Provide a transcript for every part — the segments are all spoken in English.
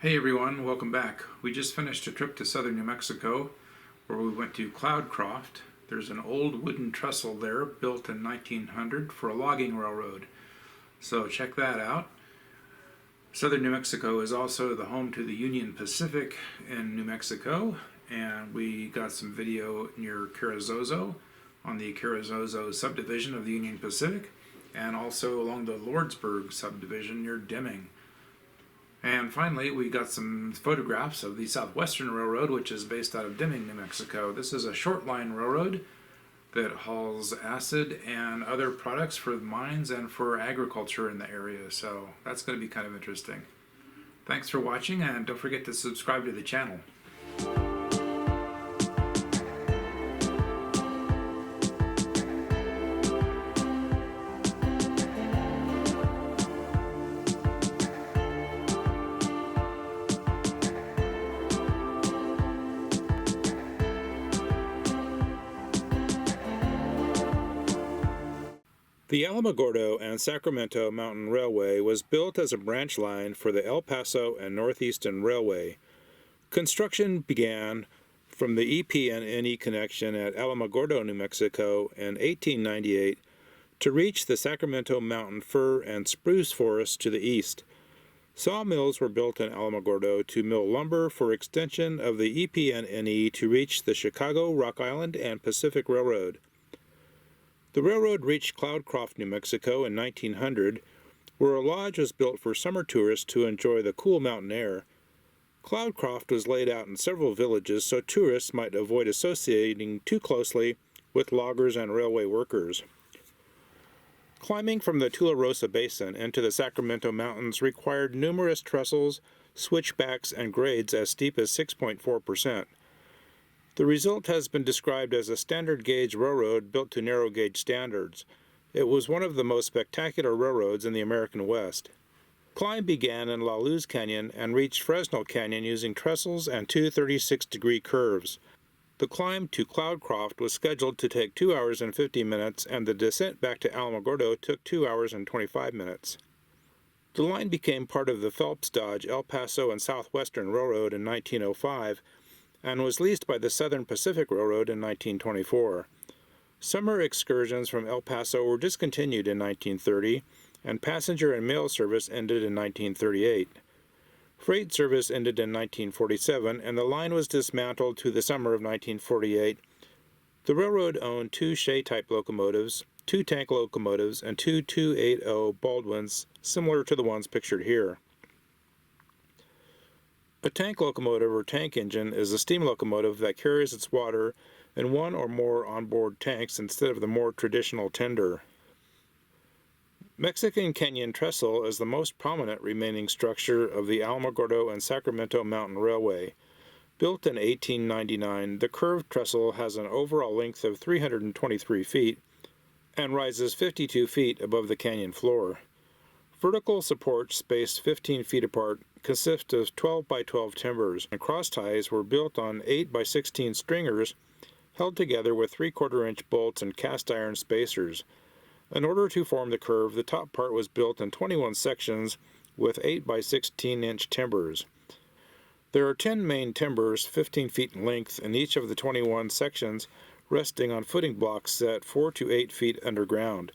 Hey everyone, welcome back. We just finished a trip to southern New Mexico where we went to Cloudcroft. There's an old wooden trestle there built in 1900 for a logging railroad. So check that out. Southern New Mexico is also the home to the Union Pacific in New Mexico, and we got some video near Carrizozo on the Carrizozo subdivision of the Union Pacific, and also along the Lordsburg subdivision near Deming. And finally, we got some photographs of the Southwestern Railroad, which is based out of Deming, New Mexico. This is a short line railroad that hauls acid and other products for mines and for agriculture in the area. So that's going to be kind of interesting. Thanks for watching, and don't forget to subscribe to the channel. The Alamogordo and Sacramento Mountain Railway was built as a branch line for the El Paso and Northeastern Railway. Construction began from the EP&NE connection at Alamogordo, New Mexico in 1898 to reach the Sacramento Mountain fir and spruce forests to the east. Sawmills were built in Alamogordo to mill lumber for extension of the EP&NE to reach the Chicago, Rock Island, and Pacific Railroad. The railroad reached Cloudcroft, New Mexico in 1900, where a lodge was built for summer tourists to enjoy the cool mountain air. Cloudcroft was laid out in several villages so tourists might avoid associating too closely with loggers and railway workers. Climbing from the Tularosa Basin into the Sacramento Mountains required numerous trestles, switchbacks, and grades as steep as 6.4%. The result has been described as a standard gauge railroad built to narrow gauge standards. It was one of the most spectacular railroads in the American West. Climb began in La Luz Canyon and reached Fresno Canyon using trestles and two 36-degree curves. The climb to Cloudcroft was scheduled to take 2 hours and 50 minutes, and the descent back to Alamogordo took 2 hours and 25 minutes. The line became part of the Phelps Dodge El Paso and Southwestern Railroad in 1905, and was leased by the Southern Pacific Railroad in 1924. Summer excursions from El Paso were discontinued in 1930, and passenger and mail service ended in 1938. Freight service ended in 1947, and the line was dismantled to the summer of 1948. The railroad owned two Shay-type locomotives, two tank locomotives, and two 280 Baldwins, similar to the ones pictured here. A tank locomotive or tank engine is a steam locomotive that carries its water in one or more onboard tanks instead of the more traditional tender. Mexican Canyon Trestle is the most prominent remaining structure of the Alamogordo and Sacramento Mountain Railway. Built in 1899, the curved trestle has an overall length of 323 feet and rises 52 feet above the canyon floor. Vertical supports spaced 15 feet apart consist of 12 by 12 timbers, and cross ties were built on 8 by 16 stringers held together with 3/4 inch bolts and cast iron spacers. In order to form the curve, the top part was built in 21 sections with 8 by 16 inch timbers. There are 10 main timbers, 15 feet in length, in each of the 21 sections, resting on footing blocks set 4 to 8 feet underground.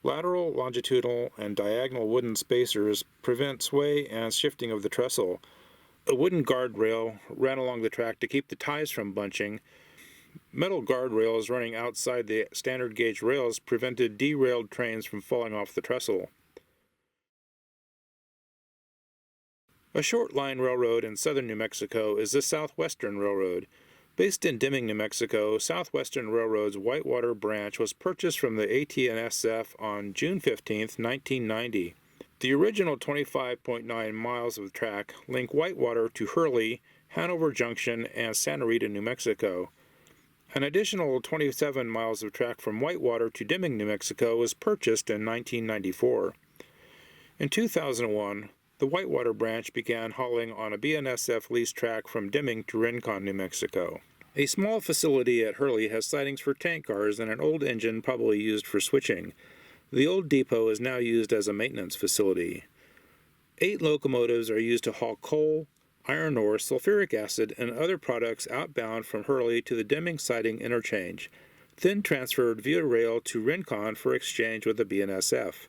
Lateral, longitudinal, and diagonal wooden spacers prevent sway and shifting of the trestle. A wooden guardrail ran along the track to keep the ties from bunching. Metal guardrails running outside the standard gauge rails prevented derailed trains from falling off the trestle. A short line railroad in southern New Mexico is the Southwestern Railroad. Based in Deming, New Mexico, Southwestern Railroad's Whitewater branch was purchased from the AT&SF on June 15, 1990. The original 25.9 miles of track link Whitewater to Hurley, Hanover Junction, and Santa Rita, New Mexico. An additional 27 miles of track from Whitewater to Deming, New Mexico was purchased in 1994. In 2001, the Whitewater branch began hauling on a BNSF lease track from Deming to Rincon, New Mexico. A small facility at Hurley has sidings for tank cars and an old engine probably used for switching. The old depot is now used as a maintenance facility. 8 locomotives are used to haul coal, iron ore, sulfuric acid, and other products outbound from Hurley to the Deming Siding interchange, then transferred via rail to Rincon for exchange with the BNSF.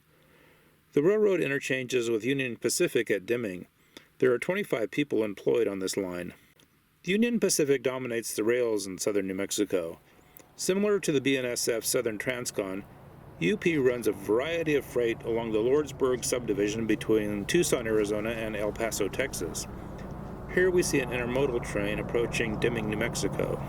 The railroad interchanges with Union Pacific at Deming. There are 25 people employed on this line. Union Pacific dominates the rails in southern New Mexico. Similar to the BNSF Southern Transcon, UP runs a variety of freight along the Lordsburg subdivision between Tucson, Arizona and El Paso, Texas. Here we see an intermodal train approaching Deming, New Mexico.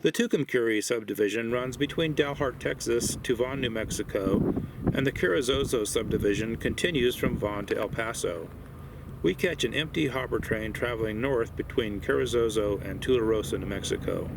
The Tucumcari subdivision runs between Dalhart, Texas to Vaughn, New Mexico, and the Carrizozo subdivision continues from Vaughn to El Paso. We catch an empty hopper train traveling north between Carrizozo and Tularosa, New Mexico.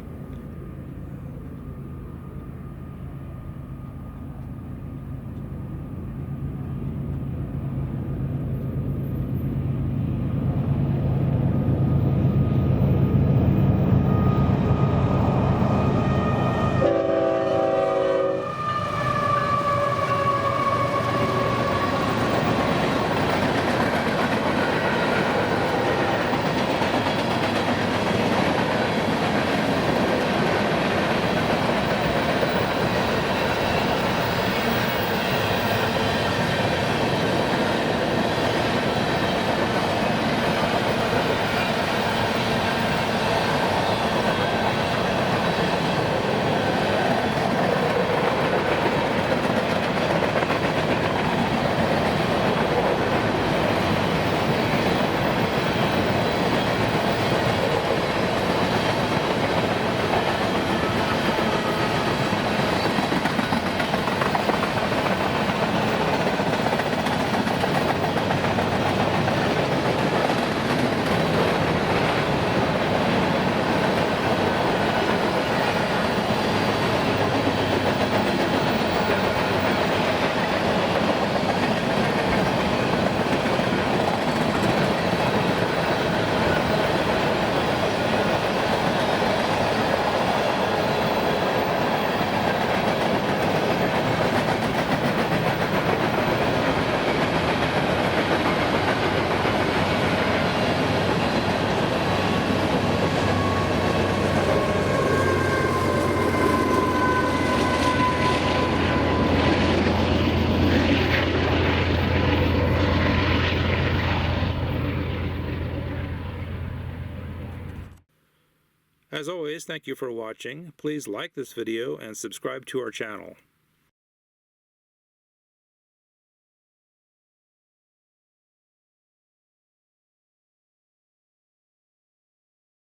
As always, thank you for watching. Please like this video and subscribe to our channel.